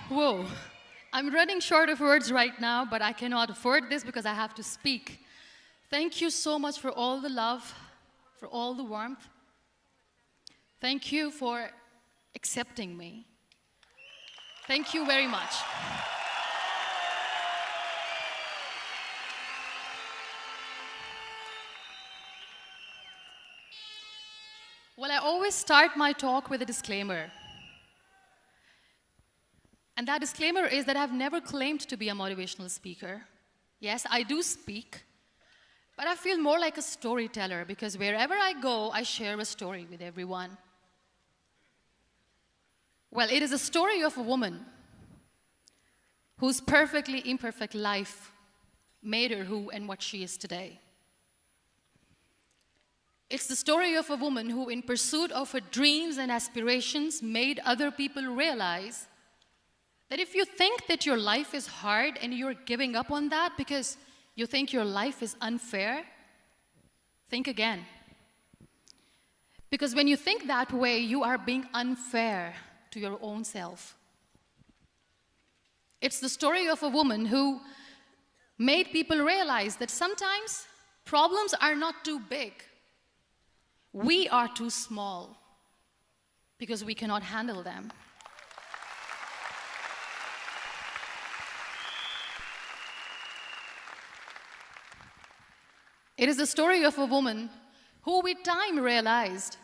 Whoa. I'm running short of words right now, but I cannot afford this because I have to speak. Thank you so much for all the love, for all the warmth. Thank you for accepting me. Thank you very much. Well, I always start my talk with a disclaimer. And that disclaimer is that I've never claimed to be a motivational speaker. Yes, I do speak, but I feel more like a storyteller because wherever I go, I share a story with everyone. Well, it is a story of a woman whose perfectly imperfect life made her who and what she is today. It's the story of a woman who, in pursuit of her dreams and aspirations, made other people realize that if you think that your life is hard and you're giving up on that because you think your life is unfair, think again. Because when you think that way, you are being unfair to your own self. It's the story of a woman who made people realize that sometimes problems are not too big. We are too small because we cannot handle them. It is the story of a woman who with time realized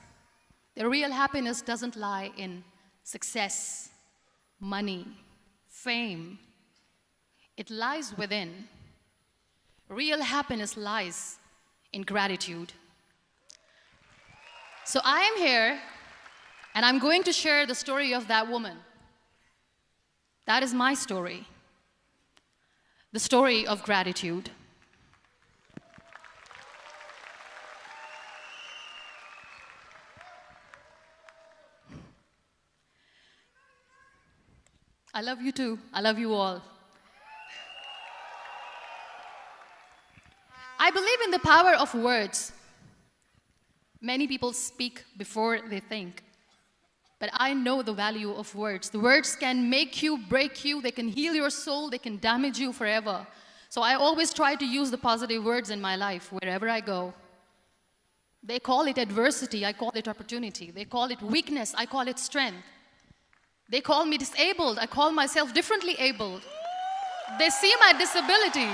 that real happiness doesn't lie in success, money, fame. It lies within. Real happiness lies in gratitude. So I am here, and I'm going to share the story of that woman. That is my story. The story of gratitude. I love you too. I love you all. I believe in the power of words. Many people speak before they think. But I know the value of words. The words can make you, break you, they can heal your soul, they can damage you forever. So I always try to use the positive words in my life wherever I go. They call it adversity, I call it opportunity. They call it weakness, I call it strength. They call me disabled, I call myself differently abled. They see my disability.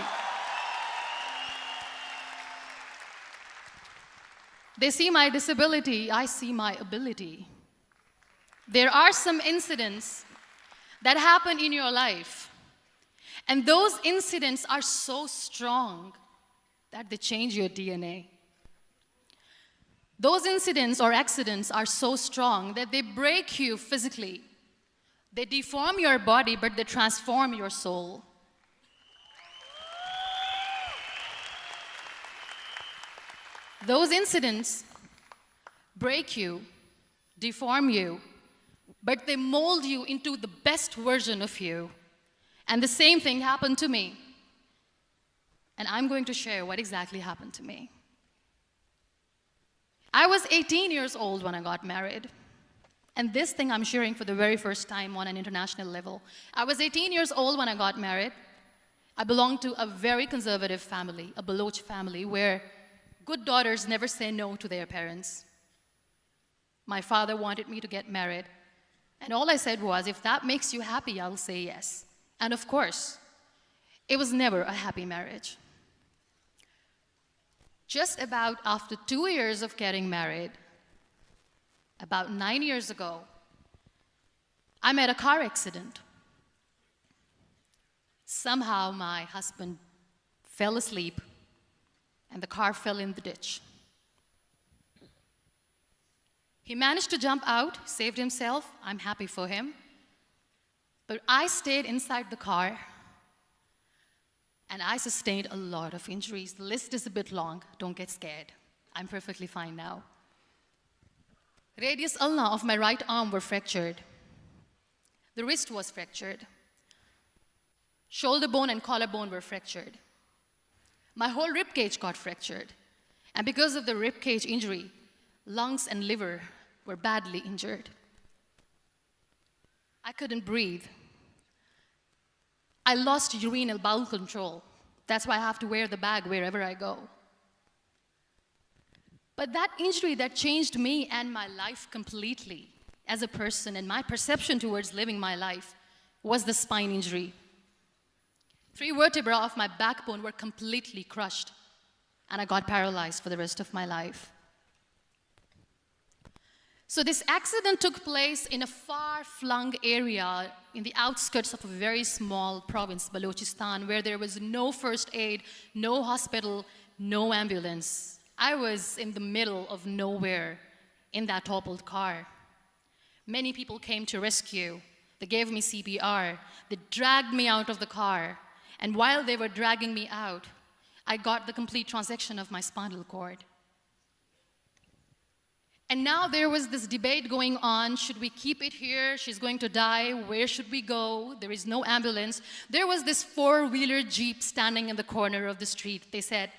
They see my disability, I see my ability. There are some incidents that happen in your life, and those incidents are so strong that they change your DNA. Those incidents or accidents are so strong that they break you physically. They deform your body, but they transform your soul. Those incidents break you, deform you, but they mold you into the best version of you. And the same thing happened to me. And I'm going to share what exactly happened to me. I was 18 years old when I got married. And this thing I'm sharing for the very first time on an international level. I was 18 years old when I got married. I belonged to a very conservative family, a Baloch family, where good daughters never say no to their parents. My father wanted me to get married. And all I said was, if that makes you happy, I'll say yes. And of course, it was never a happy marriage. Just about after 2 years of getting married, about 9 years ago, I met a car accident. Somehow my husband fell asleep and the car fell in the ditch. He managed to jump out, saved himself. I'm happy for him. But I stayed inside the car and I sustained a lot of injuries. The list is a bit long. Don't get scared. I'm perfectly fine now. Radius ulna of my right arm were fractured. The wrist was fractured. Shoulder bone and collarbone were fractured. My whole rib cage got fractured. And because of the rib cage injury, lungs and liver were badly injured. I couldn't breathe. I lost urinary bowel control. That's why I have to wear the bag wherever I go. But that injury that changed me and my life completely as a person and my perception towards living my life was the spine injury. 3 vertebrae of my backbone were completely crushed, and I got paralyzed for the rest of my life. So this accident took place in a far-flung area in the outskirts of a very small province, Balochistan, where there was no first aid, no hospital, no ambulance. I was in the middle of nowhere in that toppled car. Many people came to rescue. They gave me CPR. They dragged me out of the car. And while they were dragging me out, I got the complete transection of my spinal cord. And now there was this debate going on. Should we keep it here? She's going to die. Where should we go? There is no ambulance. There was this 4-wheeler Jeep standing in the corner of the street. They said,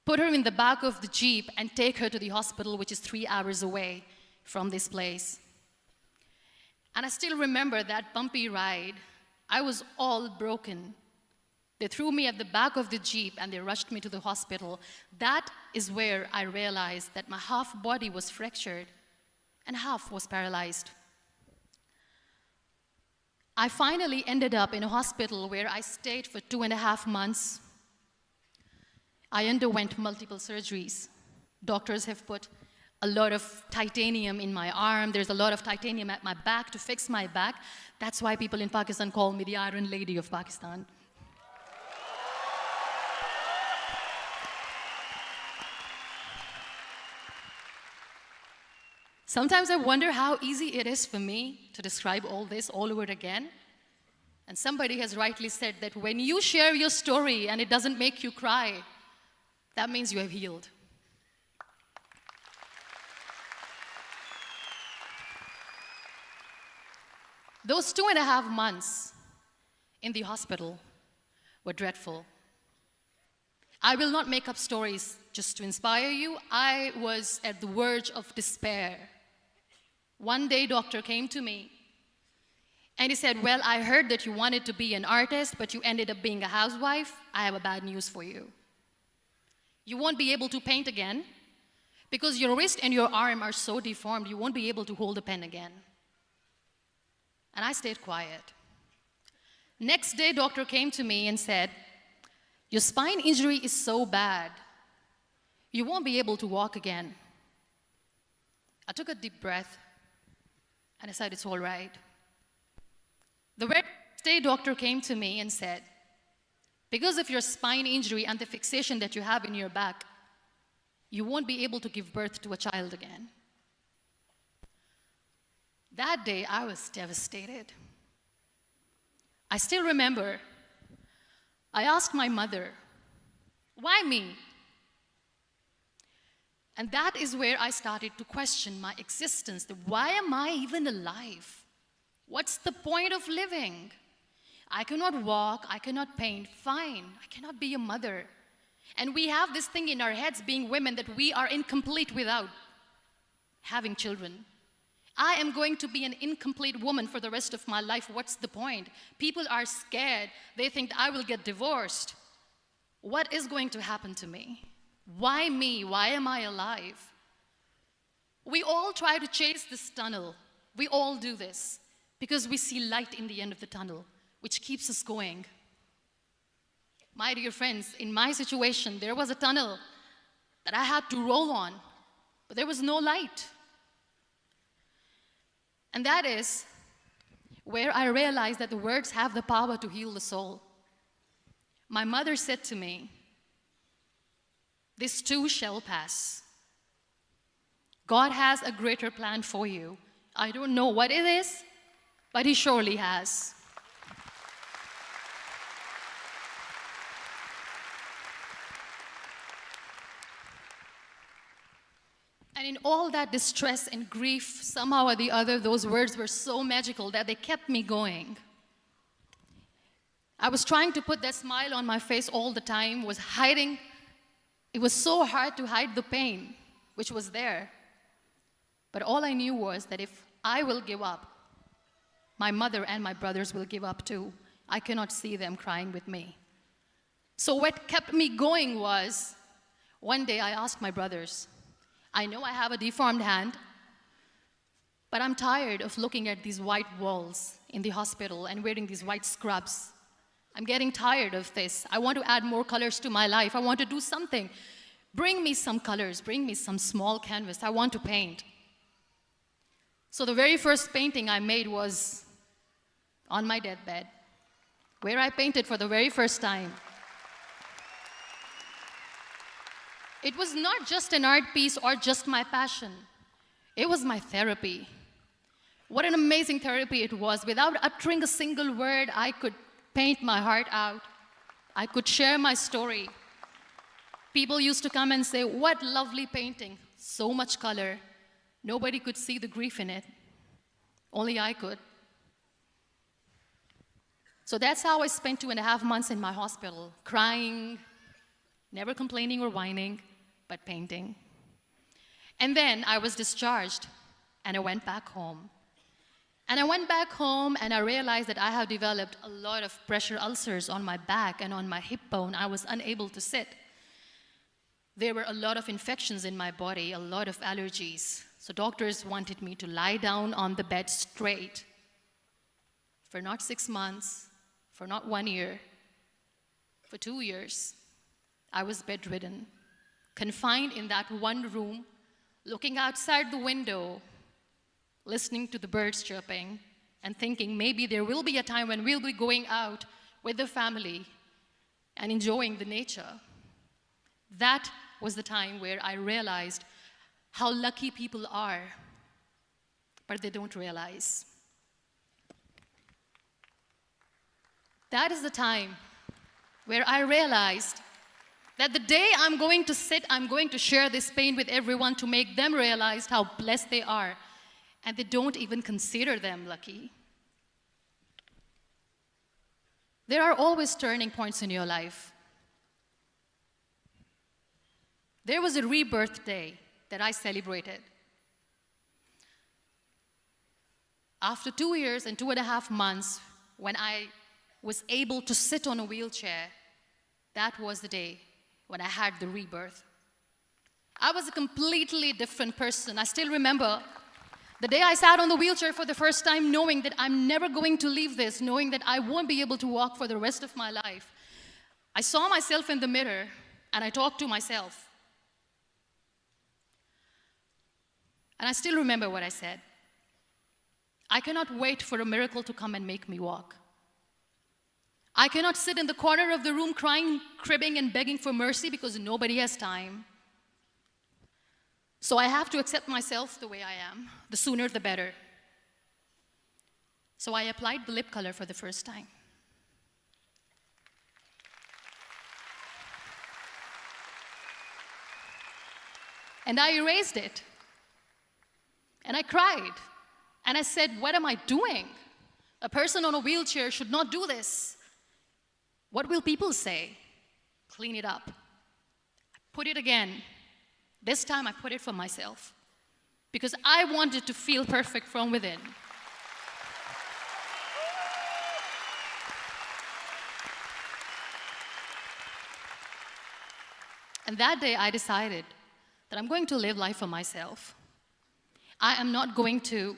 put her in the back of the Jeep and take her to the hospital, which is 3 hours away from this place. And I still remember that bumpy ride. I was all broken. They threw me at the back of the Jeep and they rushed me to the hospital. That is where I realized that my half body was fractured and half was paralyzed. I finally ended up in a hospital where I stayed for 2.5 months. I underwent multiple surgeries. Doctors have put a lot of titanium in my arm. There's a lot of titanium at my back to fix my back. That's why people in Pakistan call me the Iron Lady of Pakistan. Sometimes I wonder how easy it is for me to describe all this all over again. And somebody has rightly said that when you share your story and it doesn't make you cry, that means you have healed. Those 2.5 months in the hospital were dreadful. I will not make up stories just to inspire you. I was at the verge of despair. One day, doctor came to me and he said, well, I heard that you wanted to be an artist, but you ended up being a housewife. I have a bad news for you. You won't be able to paint again because your wrist and your arm are so deformed, you won't be able to hold a pen again. And I stayed quiet. Next day, doctor came to me and said, your spine injury is so bad, you won't be able to walk again. I took a deep breath and I said, it's all right. The next day, doctor came to me and said, because of your spine injury and the fixation that you have in your back, you won't be able to give birth to a child again. That day, I was devastated. I still remember, I asked my mother, why me? And that is where I started to question my existence. Why am I even alive? What's the point of living? I cannot walk, I cannot paint, fine. I cannot be a mother. And we have this thing in our heads, being women, that we are incomplete without having children. I am going to be an incomplete woman for the rest of my life. What's the point? People are scared. They think I will get divorced. What is going to happen to me? Why me? Why am I alive? We all try to chase this tunnel. We all do this because we see light in the end of the tunnel, which keeps us going. My dear friends, in my situation, there was a tunnel that I had to roll on, but there was no light. And that is where I realized that the words have the power to heal the soul. My mother said to me, this too shall pass. God has a greater plan for you. I don't know what it is, but He surely has. And in all that distress and grief, somehow or the other, those words were so magical that they kept me going. I was trying to put that smile on my face all the time, was hiding. It was so hard to hide the pain, which was there. But all I knew was that if I will give up, my mother and my brothers will give up too. I cannot see them crying with me. So what kept me going was, one day I asked my brothers, I know I have a deformed hand, but I'm tired of looking at these white walls in the hospital and wearing these white scrubs. I'm getting tired of this. I want to add more colors to my life. I want to do something. Bring me some colors. Bring me some small canvas. I want to paint. So the very first painting I made was on my deathbed, where I painted for the very first time. It was not just an art piece or just my passion. It was my therapy. What an amazing therapy it was. Without uttering a single word, I could paint my heart out. I could share my story. People used to come and say, "What lovely painting, so much color." Nobody could see the grief in it. Only I could. So that's how I spent 2.5 months in my hospital, crying, never complaining or whining, but painting. And then I was discharged, and I went back home. And I went back home, and I realized that I have developed a lot of pressure ulcers on my back and on my hip bone. I was unable to sit. There were a lot of infections in my body, a lot of allergies. So doctors wanted me to lie down on the bed straight for not 6 months, for not 1 year, for 2 years. I was bedridden, confined in that one room, looking outside the window, listening to the birds chirping, and thinking maybe there will be a time when we'll be going out with the family and enjoying the nature. That was the time where I realized how lucky people are, but they don't realize. That is the time where I realized that the day I'm going to sit, I'm going to share this pain with everyone to make them realize how blessed they are, and they don't even consider them lucky. There are always turning points in your life. There was a rebirth day that I celebrated. After 2 years and 2.5 months, when I was able to sit on a wheelchair, that was the day when I had the rebirth. I was a completely different person. I still remember the day I sat on the wheelchair for the first time, knowing that I'm never going to leave this, knowing that I won't be able to walk for the rest of my life. I saw myself in the mirror, and I talked to myself. And I still remember what I said. I cannot wait for a miracle to come and make me walk. I cannot sit in the corner of the room crying, cribbing, and begging for mercy because nobody has time. So I have to accept myself the way I am. The sooner, the better. So I applied the lip color for the first time. And I erased it. And I cried. And I said, what am I doing? A person on a wheelchair should not do this. What will people say? Clean it up. I put it again. This time I put it for myself. Because I wanted to feel perfect from within. And that day I decided that I'm going to live life for myself. I am not going to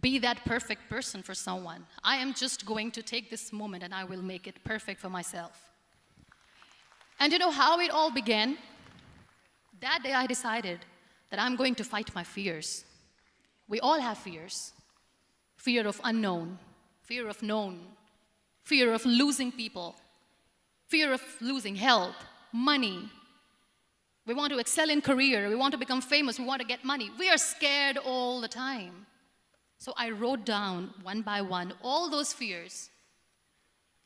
be that perfect person for someone. I am just going to take this moment and I will make it perfect for myself. And you know how it all began? That day I decided that I'm going to fight my fears. We all have fears. Fear of unknown, fear of known, fear of losing people, fear of losing health, money. We want to excel in career, we want to become famous, we want to get money. We are scared all the time. So I wrote down one by one all those fears.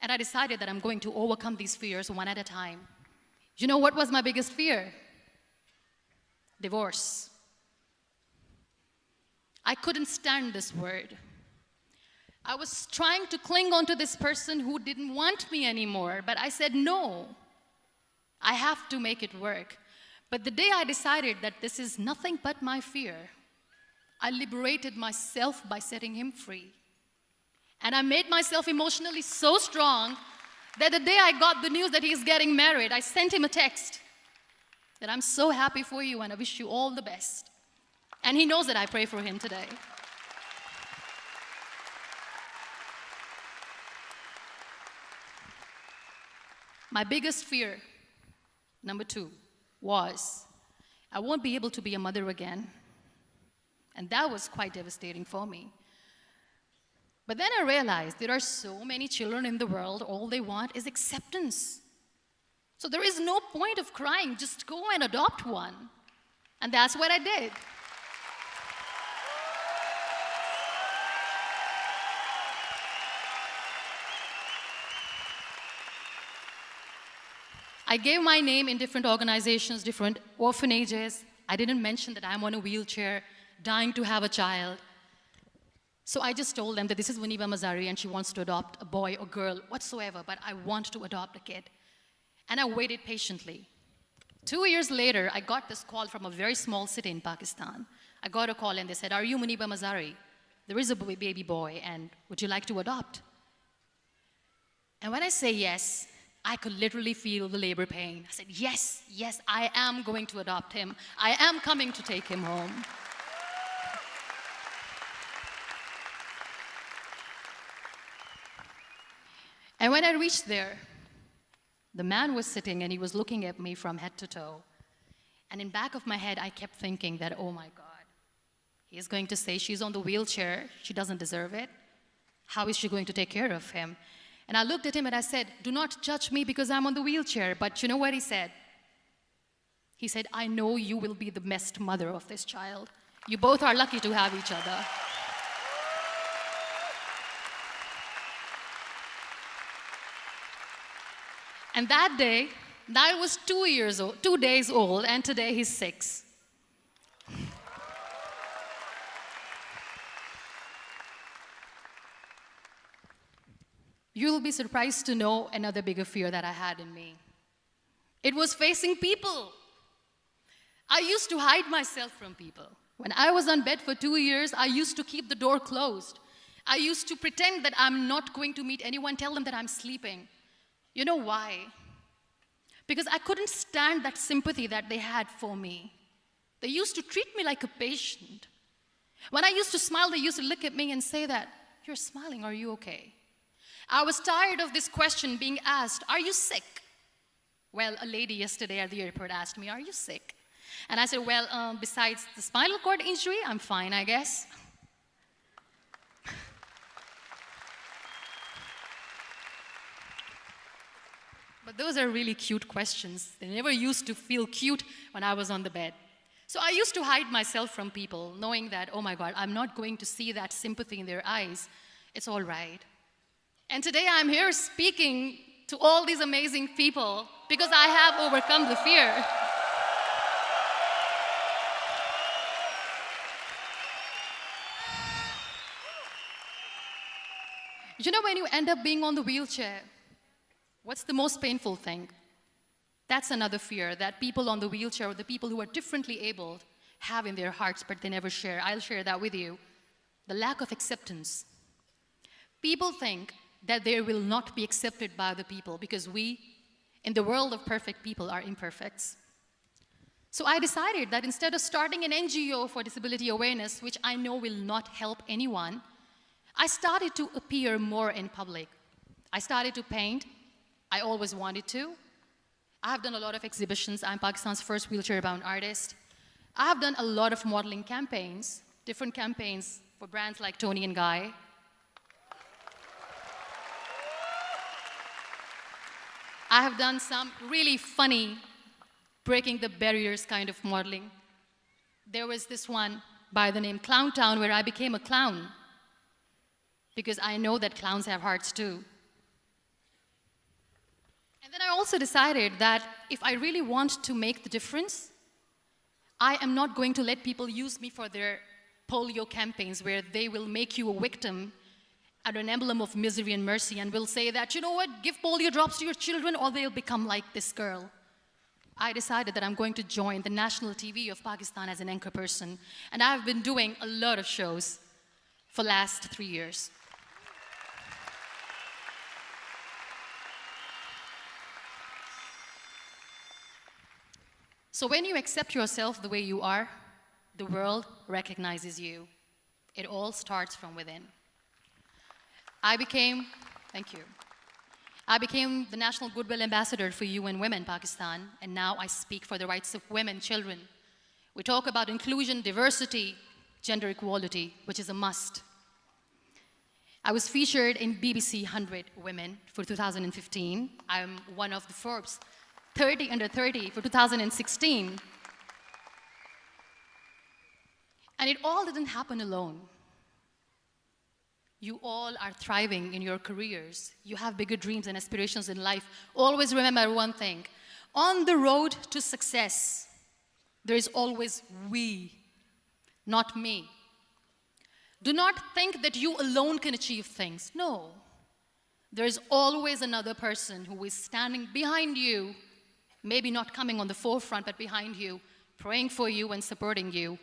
And I decided that I'm going to overcome these fears one at a time. You know what was my biggest fear? Divorce. I couldn't stand this word. I was trying to cling on to this person who didn't want me anymore, but I said no. I have to make it work. But the day I decided that this is nothing but my fear, I liberated myself by setting him free. And I made myself emotionally so strong that the day I got the news that he's getting married, I sent him a text that I'm so happy for you and I wish you all the best. And he knows that I pray for him today. My biggest fear, number 2, was I won't be able to be a mother again. And that was quite devastating for me. But then I realized there are so many children in the world, all they want is acceptance. So there is no point of crying, just go and adopt one. And that's what I did. I gave my name in different organizations, different orphanages. I didn't mention that I'm on a wheelchair, dying to have a child. So I just told them that this is Muniba Mazari and she wants to adopt a boy or girl, whatsoever, but I want to adopt a kid. And I waited patiently. 2 years later, I got this call from a very small city in Pakistan. I got a call and they said, "Are you Muniba Mazari? There is a baby boy and would you like to adopt?" And when I say yes, I could literally feel the labor pain. I said, yes, yes, I am going to adopt him. I am coming to take him home. And when I reached there, the man was sitting and he was looking at me from head to toe. And in back of my head, I kept thinking that, oh my God, he is going to say she's on the wheelchair, she doesn't deserve it. How is she going to take care of him? And I looked at him and I said, do not judge me because I'm on the wheelchair. But you know what he said? He said, I know you will be the best mother of this child. You both are lucky to have each other. And that day, Niall was 2 days old, and today he's 6. You'll be surprised to know another bigger fear that I had in me. It was facing people. I used to hide myself from people. When I was on bed for 2 years, I used to keep the door closed. I used to pretend that I'm not going to meet anyone, tell them that I'm sleeping. You know why? Because I couldn't stand that sympathy that they had for me. They used to treat me like a patient. When I used to smile, they used to look at me and say that, "You're smiling, are you okay?" I was tired of this question being asked, "Are you sick?" Well, a lady yesterday at the airport asked me, "Are you sick?" And I said, well, besides the spinal cord injury, I'm fine, I guess. But those are really cute questions. They never used to feel cute when I was on the bed. So I used to hide myself from people, knowing that, oh my God, I'm not going to see that sympathy in their eyes. It's all right. And today I'm here speaking to all these amazing people because I have overcome the fear. You know, when you end up being on the wheelchair, what's the most painful thing? That's another fear that people on the wheelchair or the people who are differently abled have in their hearts, but they never share. I'll share that with you. The lack of acceptance. People think that they will not be accepted by the people because we, in the world of perfect people, are imperfects. So I decided that instead of starting an NGO for disability awareness, which I know will not help anyone, I started to appear more in public. I started to paint. I always wanted to. I have done a lot of exhibitions. I'm Pakistan's first wheelchair-bound artist. I have done a lot of modeling campaigns, different campaigns for brands like Tony and Guy. I have done some really funny, breaking the barriers kind of modeling. There was this one by the name Clown Town where I became a clown because I know that clowns have hearts too. And then I also decided that if I really want to make the difference, I am not going to let people use me for their polio campaigns where they will make you a victim and an emblem of misery and mercy and will say that, you know what, give polio drops to your children or they'll become like this girl. I decided that I'm going to join the national TV of Pakistan as an anchor person. And I've been doing a lot of shows for the last 3 years. So when you accept yourself the way you are, the world recognizes you. It all starts from within. Thank you. I became the National Goodwill Ambassador for UN Women Pakistan, and now I speak for the rights of women, children. We talk about inclusion, diversity, gender equality, which is a must. I was featured in BBC 100 Women for 2015. I'm one of the Forbes 30 under 30 for 2016. And it all didn't happen alone. You all are thriving in your careers. You have bigger dreams and aspirations in life. Always remember one thing. On the road to success, there is always we, not me. Do not think that you alone can achieve things. No. There is always another person who is standing behind you, maybe not coming on the forefront, but behind you, praying for you and supporting you.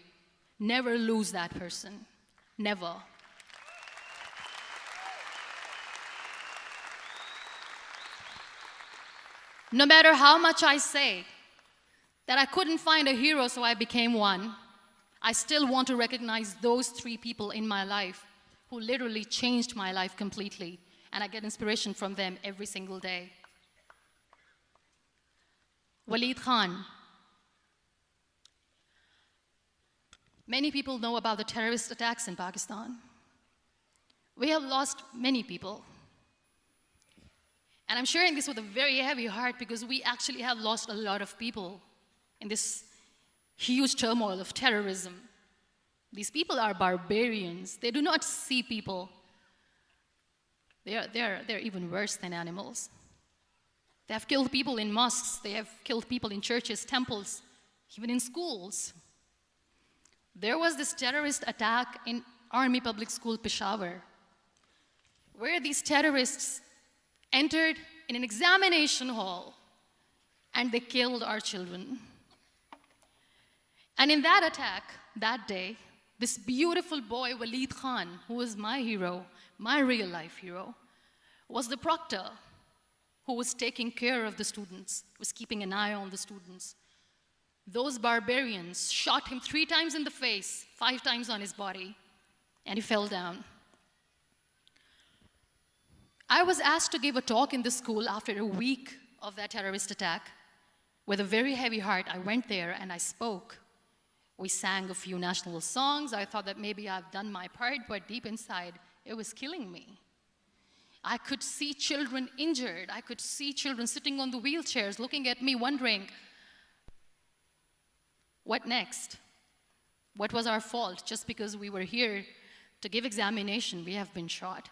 Never lose that person. Never. No matter how much I say that I couldn't find a hero, so I became one, I still want to recognize those 3 people in my life who literally changed my life completely, and I get inspiration from them every single day. Waleed Khan. Many people know about the terrorist attacks in Pakistan. We have lost many people. And I'm sharing this with a very heavy heart because we actually have lost a lot of people in this huge turmoil of terrorism. These people are barbarians. They do not see people. They're even worse than animals. They have killed people in mosques. They have killed people in churches, temples, even in schools. There was this terrorist attack in Army Public School, Peshawar, where these terrorists entered in an examination hall and they killed our children. And in that attack, that day, this beautiful boy, Waleed Khan, who was my hero, my real life hero, was the proctor who was taking care of the students, was keeping an eye on the students. Those barbarians shot him 3 times in the face, 5 times on his body, and he fell down. I was asked to give a talk in the school after a week of that terrorist attack. With a very heavy heart, I went there and I spoke. We sang a few national songs. I thought that maybe I've done my part, but deep inside, it was killing me. I could see children injured. I could see children sitting on the wheelchairs, looking at me, wondering, what next? What was our fault? Just because we were here to give examination, we have been shot.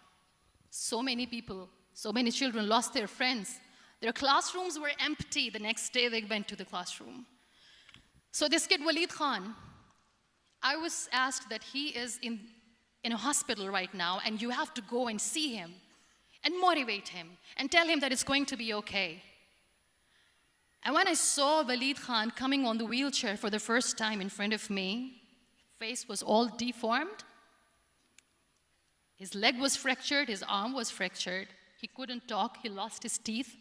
So many people, so many children lost their friends. Their classrooms were empty. The next day they went to the classroom. So this kid, Waleed Khan, I was asked that he is in a hospital right now, and you have to go and see him and motivate him and tell him that it's going to be okay. And when I saw Waleed Khan coming on the wheelchair for the first time in front of me, face was all deformed. His leg was fractured, his arm was fractured. He couldn't talk, he lost his teeth.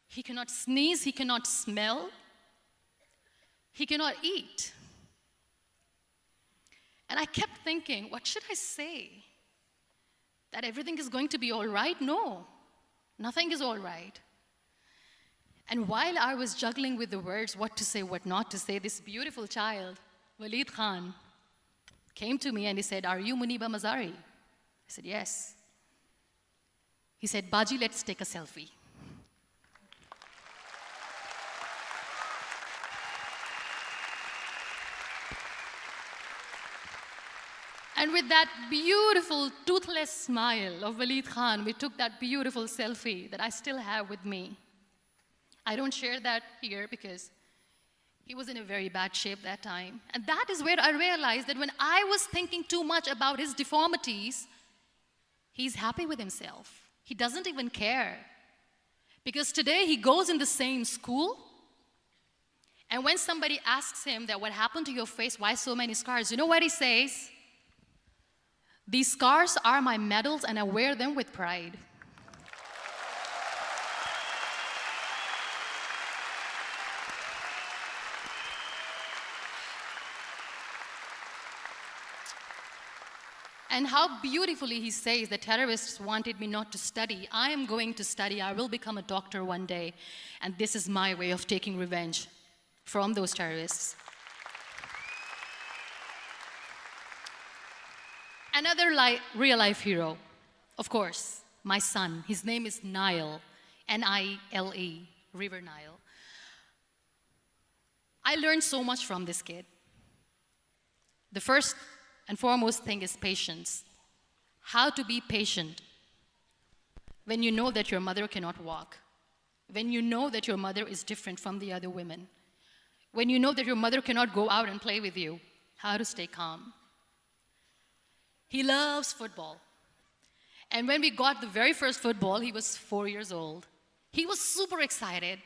He cannot sneeze, he cannot smell. He cannot eat. And I kept thinking, what should I say? That everything is going to be all right? No, nothing is all right. And while I was juggling with the words, what to say, what not to say, this beautiful child, Waleed Khan, came to me and he said, "Are you Muniba Mazari?" I said, "Yes." He said, "Baji, let's take a selfie." And with that beautiful, toothless smile of Waleed Khan, we took that beautiful selfie that I still have with me. I don't share that here because he was in a very bad shape that time. And that is where I realized that when I was thinking too much about his deformities, he's happy with himself. He doesn't even care. Because today he goes in the same school, and when somebody asks him that what happened to your face, why so many scars, you know what he says? "These scars are my medals and I wear them with pride." And how beautifully he says the terrorists wanted me not to study. I am going to study. I will become a doctor one day. And this is my way of taking revenge from those terrorists. Another real-life hero, of course, my son. His name is Nile, N-I-L-E, River Nile. I learned so much from this kid. The first and foremost thing is patience. How to be patient when you know that your mother cannot walk, when you know that your mother is different from the other women, when you know that your mother cannot go out and play with you, how to stay calm. He loves football. And when we got the very first football, he was 4 years old. He was super excited.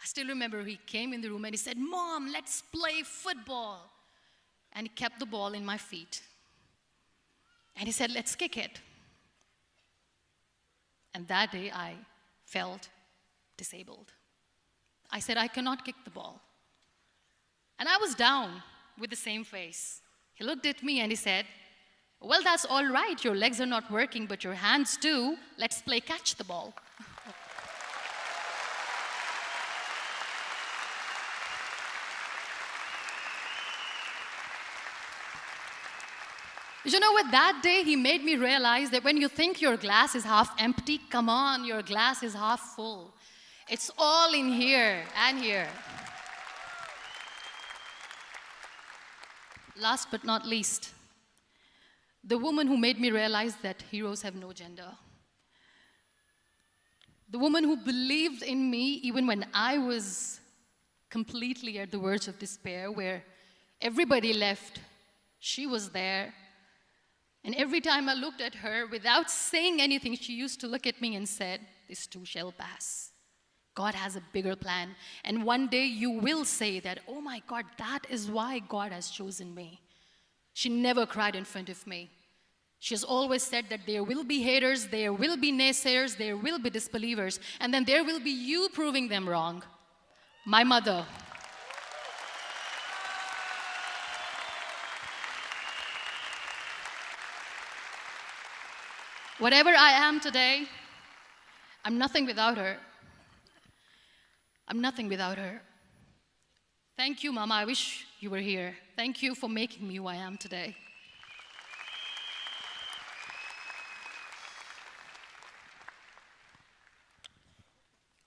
I still remember he came in the room and he said, "Mom, let's play football." And he kept the ball in my feet. And he said, "Let's kick it." And that day I felt disabled. I said, "I cannot kick the ball." And I was down with the same face. He looked at me and he said, "Well, that's all right. Your legs are not working, but your hands do. Let's play catch the ball." You know what? That day he made me realize that when you think your glass is half empty, come on, your glass is half full. It's all in here and here. Last but not least, the woman who made me realize that heroes have no gender. The woman who believed in me even when I was completely at the verge of despair, where everybody left, she was there. And every time I looked at her, without saying anything, she used to look at me and said, "This too shall pass. God has a bigger plan. And one day you will say that, 'Oh my God, that is why God has chosen me.'" She never cried in front of me. She has always said that there will be haters, there will be naysayers, there will be disbelievers, and then there will be you proving them wrong. My mother. Whatever I am today, I'm nothing without her. I'm nothing without her. Thank you, Mama. I wish you were here. Thank you for making me who I am today.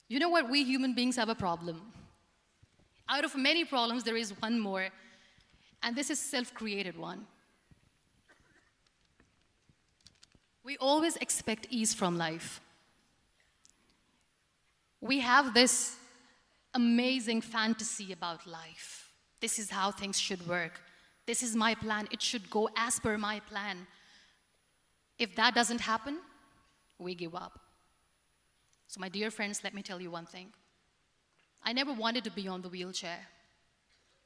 You know what? We human beings have a problem. Out of many problems, there is one more, and this is self-created one. We always expect ease from life. We have this amazing fantasy about life. This is how things should work. This is my plan. It should go as per my plan. If that doesn't happen, we give up. So my dear friends, let me tell you one thing. I never wanted to be on the wheelchair.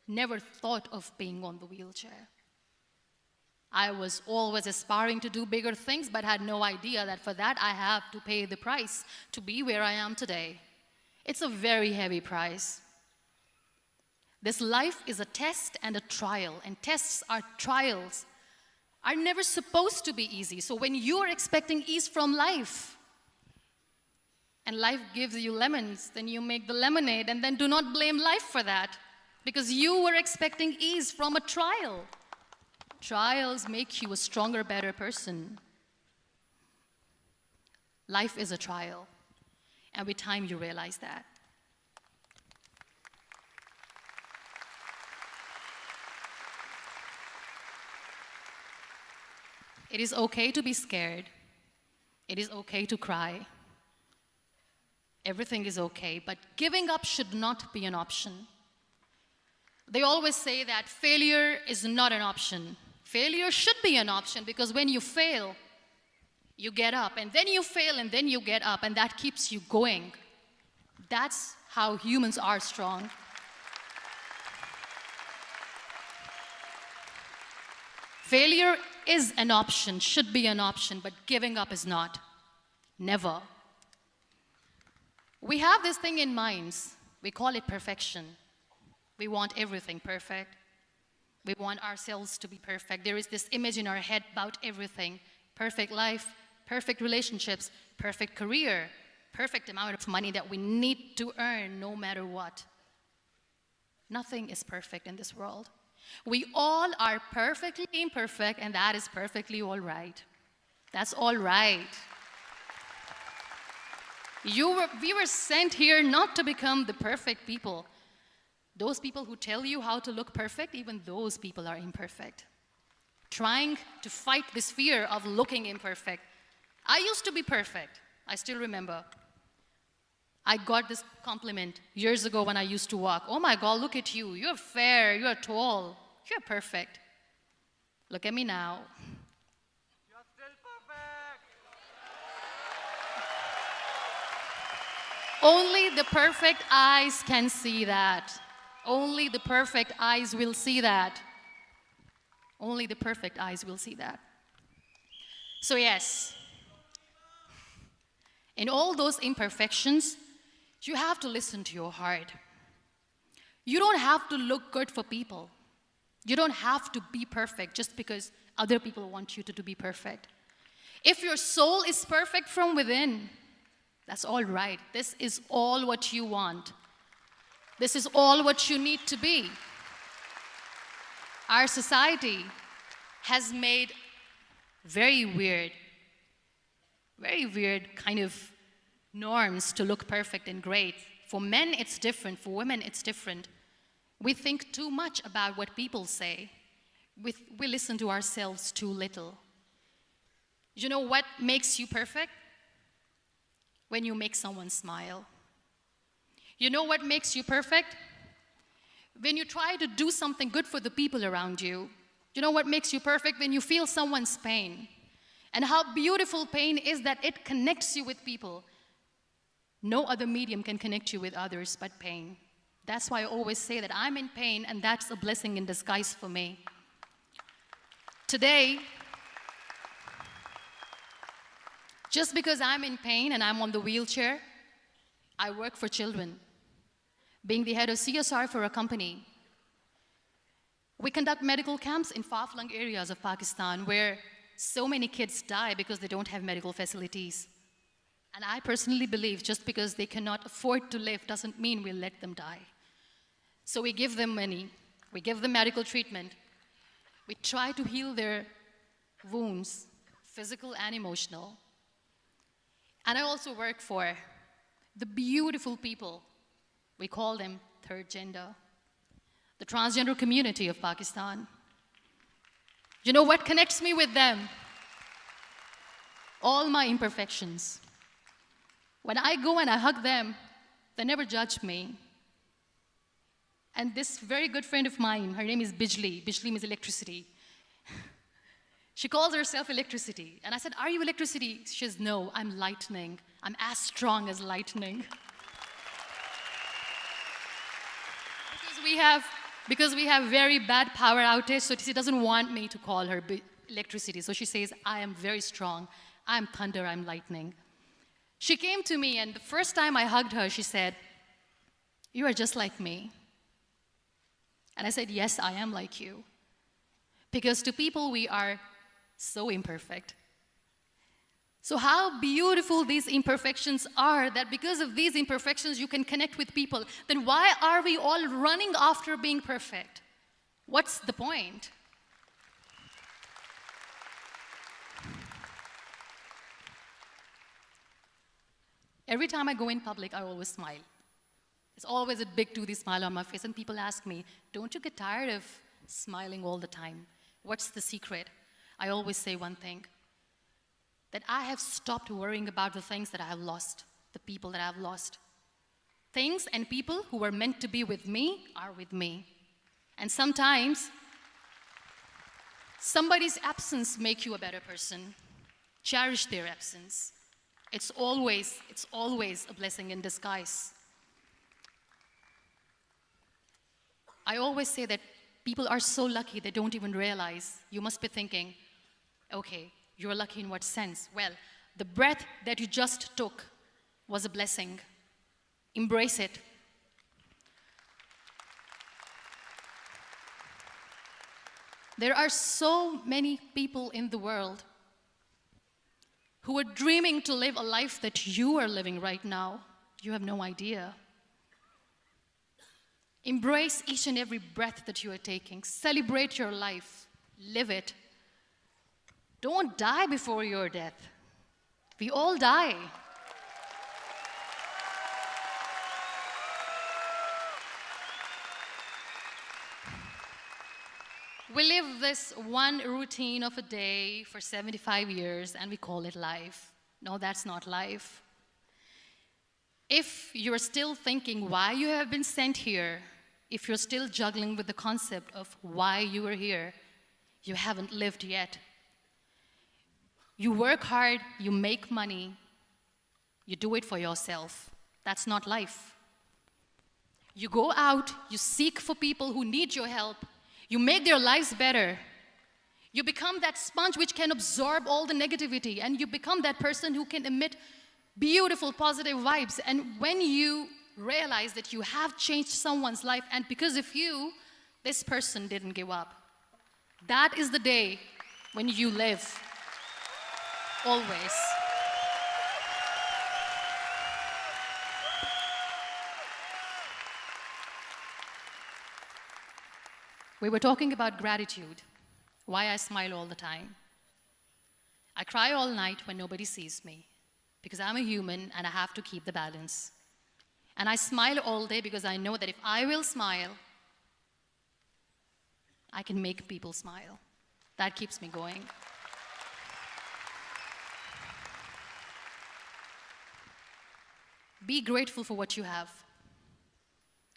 Never thought of being on the wheelchair. I was always aspiring to do bigger things, but had no idea that for that I have to pay the price to be where I am today. It's a very heavy price. This life is a test and a trial, and tests are trials are never supposed to be easy. So when you're expecting ease from life, and life gives you lemons, then you make the lemonade, and then do not blame life for that, because you were expecting ease from a trial. Trials make you a stronger, better person. Life is a trial, and with time you realize that. It is okay to be scared. It is okay to cry. Everything is okay, but giving up should not be an option. They always say that failure is not an option. Failure should be an option, because when you fail, you get up, and then you fail, and then you get up, and that keeps you going. That's how humans are strong. Failure is an option, should be an option, but giving up is not. Never. We have this thing in minds. We call it perfection. We want everything perfect. We want ourselves to be perfect. There is this image in our head about everything. Perfect life, perfect relationships, perfect career, perfect amount of money that we need to earn no matter what. Nothing is perfect in this world. We all are perfectly imperfect, and that is perfectly all right. That's all right. We were sent here not to become the perfect people. Those people who tell you how to look perfect, even those people are imperfect. Trying to fight this fear of looking imperfect. I used to be perfect. I still remember. I got this compliment years ago when I used to walk. Oh my God, look at you. You're fair, you're tall, you're perfect. Look at me now. You're still perfect. Only the perfect eyes can see that. Only the perfect eyes will see that. Only the perfect eyes will see that. So yes, in all those imperfections, you have to listen to your heart. You don't have to look good for people. You don't have to be perfect just because other people want you to be perfect. If your soul is perfect from within, that's all right. This is all what you want. This is all what you need to be. Our society has made very weird kind of norms to look perfect and great. For men, it's different. For women, it's different. We think too much about what people say. We listen to ourselves too little. You know what makes you perfect? When you make someone smile. You know what makes you perfect? When you try to do something good for the people around you. You know what makes you perfect? When you feel someone's pain. And how beautiful pain is that it connects you with people. No other medium can connect you with others but pain. That's why I always say that I'm in pain, and that's a blessing in disguise for me. Today, just because I'm in pain and I'm on the wheelchair, I work for children. Being the head of CSR for a company, we conduct medical camps in far-flung areas of Pakistan where so many kids die because they don't have medical facilities. And I personally believe just because they cannot afford to live doesn't mean we'll let them die. So we give them money, we give them medical treatment, we try to heal their wounds, physical and emotional. And I also work for the beautiful people, we call them third gender, the transgender community of Pakistan. You know what connects me with them? All my imperfections. When I go and I hug them, they never judge me. And this very good friend of mine, her name is Bijli. Bijli means electricity. She calls herself electricity. And I said, are you electricity? She says, no, I'm lightning. I'm as strong as lightning. Because we have very bad power outage, so she doesn't want me to call her electricity. So she says, I am very strong. I'm thunder, I'm lightning. She came to me, and the first time I hugged her, she said, you are just like me. And I said, yes, I am like you. Because to people, we are so imperfect. So how beautiful these imperfections are, that because of these imperfections, you can connect with people. Then why are we all running after being perfect? What's the point? Every time I go in public, I always smile. There's always a big toothy smile on my face, and people ask me, don't you get tired of smiling all the time? What's the secret? I always say one thing, that I have stopped worrying about the things that I have lost, the people that I have lost. Things and people who were meant to be with me are with me. And sometimes, somebody's absence makes you a better person. Cherish their absence. It's always a blessing in disguise. I always say that people are so lucky they don't even realize. You must be thinking, okay, you're lucky in what sense? Well, the breath that you just took was a blessing. Embrace it. There are so many people in the world who are dreaming to live a life that you are living right now. You have no idea. Embrace each and every breath that you are taking. Celebrate your life. Live it. Don't die before your death. We all die. We live this one routine of a day for 75 years and we call it life. No, that's not life. If you're still thinking why you have been sent here, if you're still juggling with the concept of why you are here, you haven't lived yet. You work hard, you make money, you do it for yourself. That's not life. You go out, you seek for people who need your help, you make their lives better. You become that sponge which can absorb all the negativity, and you become that person who can emit beautiful, positive vibes. And when you realize that you have changed someone's life, and because of you, this person didn't give up, that is the day when you live. Always. We were talking about gratitude, why I smile all the time. I cry all night when nobody sees me, because I'm a human and I have to keep the balance. And I smile all day because I know that if I will smile, I can make people smile. That keeps me going. Be grateful for what you have,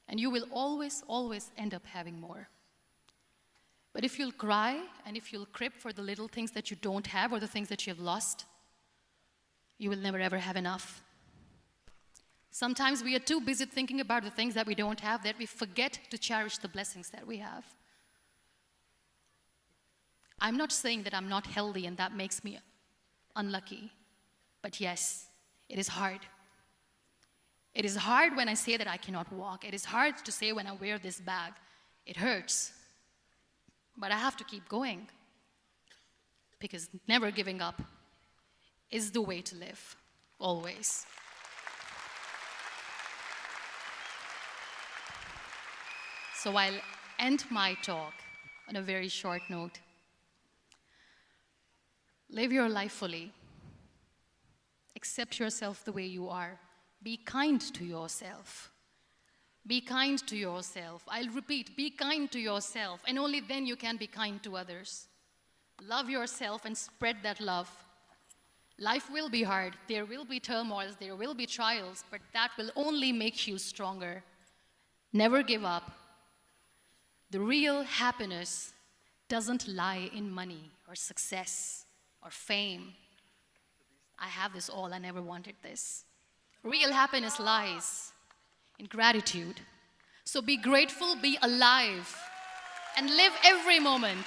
and you will always, always end up having more. But if you'll cry and if you'll crib for the little things that you don't have or the things that you have lost, you will never ever have enough. Sometimes we are too busy thinking about the things that we don't have that we forget to cherish the blessings that we have. I'm not saying that I'm not healthy and that makes me unlucky, but yes, it is hard. It is hard when I say that I cannot walk. It is hard to say when I wear this bag. It hurts. But I have to keep going, because never giving up is the way to live, always. So I'll end my talk on a very short note. Live your life fully. Accept yourself the way you are. Be kind to yourself. Be kind to yourself. I'll repeat, be kind to yourself, and only then you can be kind to others. Love yourself and spread that love. Life will be hard. There will be turmoils, there will be trials, but that will only make you stronger. Never give up. The real happiness doesn't lie in money or success or fame. I have this all, I never wanted this. Real happiness lies in gratitude. So be grateful, be alive, and live every moment.